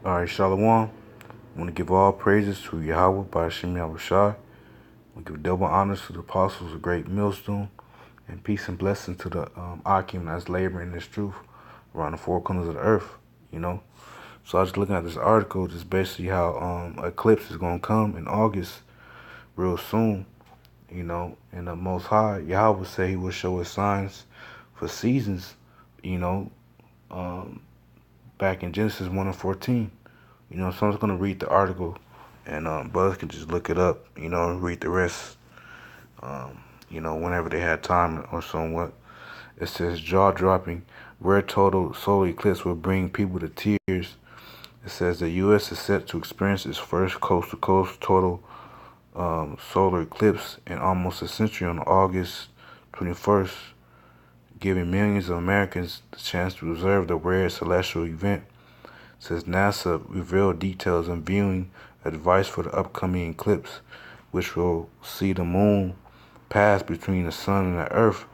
Alright, Shalom. I want to give all praises to Yahweh by Hashem YAHAWASHI. We give double honors to the apostles of Great Millstone, and peace and blessing to the Akim that's laboring in this truth around the four corners of the earth, you know. So I was looking at this article, just basically how eclipse is going to come in August real soon, you know, and the Most High, Yahweh said he will show us signs for seasons, you know, um, back in Genesis 1 and 14. You know, so I'm just going to read the article, and brothers can just look it up, you know, and read the rest, you know, whenever they had time or somewhat. It says, jaw-dropping, rare total solar eclipse will bring people to tears. It says the U.S. is set to experience its first coast-to-coast total solar eclipse in almost a century on August 21st, giving millions of Americans the chance to observe the rare celestial event. Says NASA revealed details on viewing advice for the upcoming eclipse, which will see the moon pass between the sun and the earth,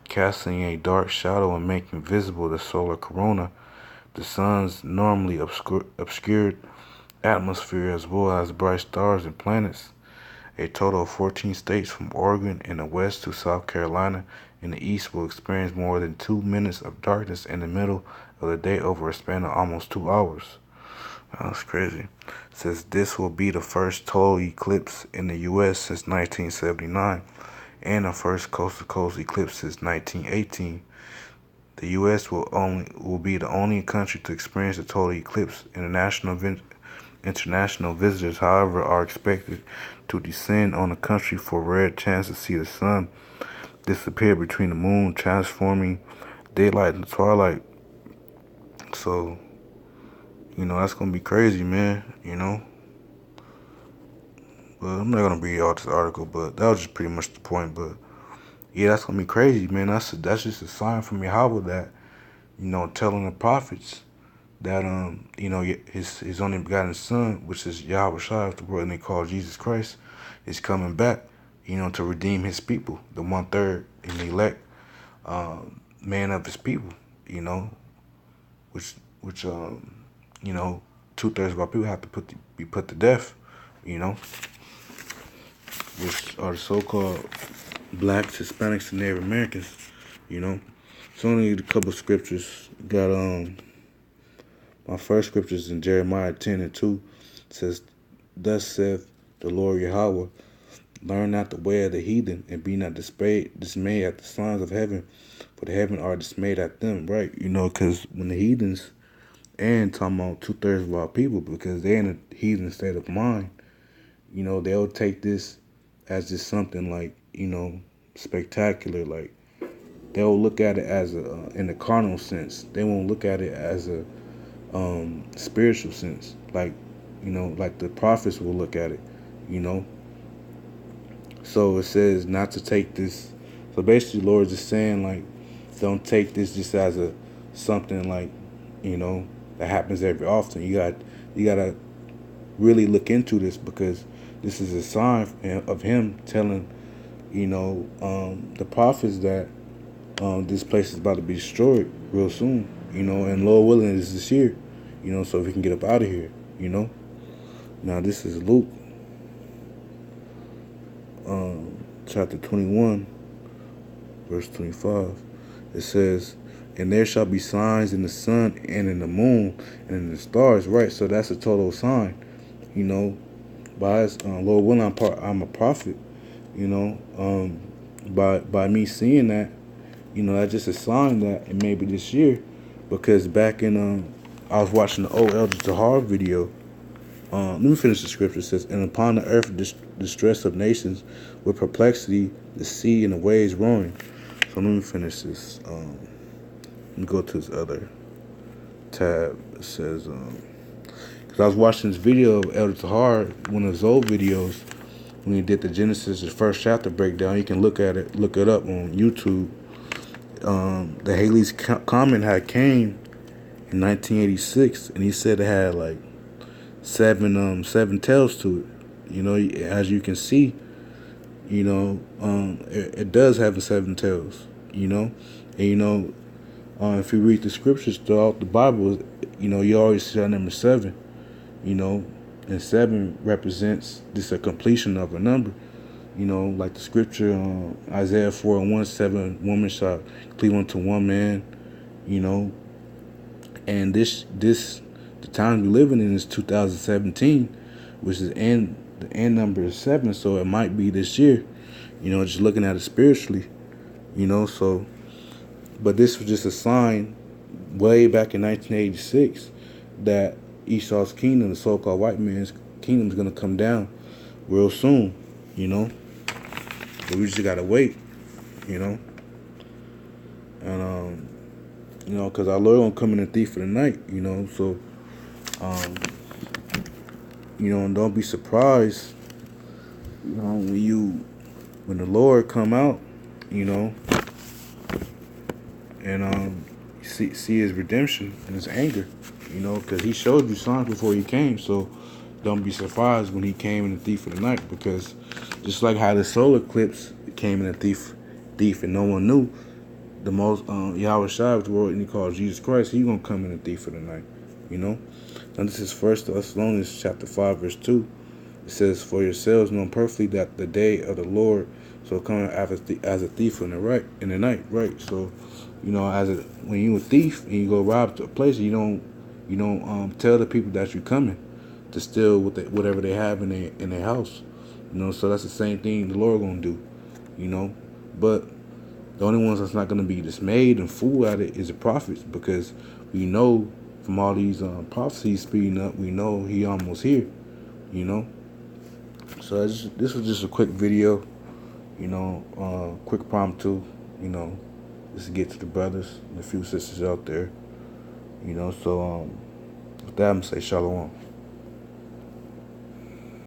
casting a dark shadow and making visible the solar corona, the sun's normally obscured atmosphere, as well as bright stars and planets. A total of 14 states from Oregon in the west to South Carolina in the east will experience more than 2 minutes of darkness in the middle of the day over a span of almost 2 hours. That's crazy. It says this will be the first total eclipse in the U.S. since 1979 and the first coast-to-coast eclipse since 1918. The U.S. will be the only country to experience a total eclipse. International visitors, however, are expected to descend on the country for a rare chance to see the sun disappear between the moon, transforming daylight into twilight. So, you know, that's going to be crazy, man, you know. But I'm not going to read all this article, but that was just pretty much the point. But, yeah, that's going to be crazy, man. That's just a sign from Yahweh that, you know, telling the prophets that, you know, his only begotten son, which is Yahawashai, the word they call Jesus Christ, is coming back, you know, to redeem his people, the 1/3 in the elect, man of his people, you know, which you know, 2/3 of our people have to be put to death, you know, which are the so-called blacks, Hispanics, and Native Americans, you know. It's only a couple of scriptures. Got my first scripture is in Jeremiah 10 and 2. It says, "Thus saith the Lord Yahweh, learn not the way of the heathen, and be not dismayed at the signs of heaven, for the heaven are dismayed at them." Right, you know, because when the heathens, and talking about 2/3 of our people, because they're in a heathen state of mind, you know, they'll take this as just something like, you know, spectacular. Like, they'll look at it as in a carnal sense. They won't look at it as a spiritual sense, like, you know, like the prophets will look at it, you know. So it says not to take this. So basically, the Lord is just saying, like, don't take this just as a something like, you know, that happens every often. You gotta really look into this, because this is a sign of him telling, you know, the prophets that this place is about to be destroyed real soon, you know, and Lord willing is this year, you know, so we can get up out of here, you know. Now this is Luke chapter 21, verse 25. It says, "And there shall be signs in the sun and in the moon and in the stars." Right, so that's a total sign, you know. By his, Lord willing, I'm a prophet, you know. By me seeing that, you know, that's just a sign that it may be this year, because back in I was watching the old Elder Tahar video. Let me finish the scripture. It says, "And upon the earth distress of nations, with perplexity, the sea and the waves roaring." So let me finish this. Let me go to this other tab. It says, because I was watching this video of Elder Tahar, one of his old videos, when he did the Genesis, the first chapter breakdown. You can look at it, look it up on YouTube. The Haley's Comet had came in 1986, and he said it had like seven tails to it. You know, as you can see, you know, it does have the 7 tails. You know, and you know, if you read the scriptures throughout the Bible, you know, you always see that number 7. you know, and 7 represents this a completion of a number. You know, like the scripture, Isaiah 4:1, 7 women shall cleave unto one man, you know, and the time we're living in is 2017, which is the end number is 7, so it might be this year, you know, just looking at it spiritually, you know, so, but this was just a sign way back in 1986 that Esau's kingdom, the so-called white man's kingdom, is going to come down real soon, you know, but we just got to wait, you know, and, you know, because our Lord gonna come in a thief of the night, you know, so, you know, and don't be surprised, you know, when the Lord come out, you know, and see his redemption and his anger, you know, because he showed you signs before he came, so don't be surprised when he came in the thief of the night, because just like how the solar eclipse came in a thief and no one knew, the most YAHAWASHI of the world, and he called Jesus Christ, he gonna come in the thief of the night, you know. And this is 1 Thessalonians chapter 5 verse 2. It says, "For yourselves know perfectly that the day of the Lord shall come as a thief in the night." Right. So, you know, when you a thief and you go rob to a place, you don't tell the people that you're coming to steal whatever they have in their house. You know, so that's the same thing the Lord gonna do. You know, but the only ones that's not gonna be dismayed and fooled at it is the prophets, because we know from all these prophecies speeding up, we know he almost here. You know. So this was just a quick video, you know, quick impromptu, you know, just to get to the brothers and a few sisters out there, you know. So with that, I'm gonna say shalom.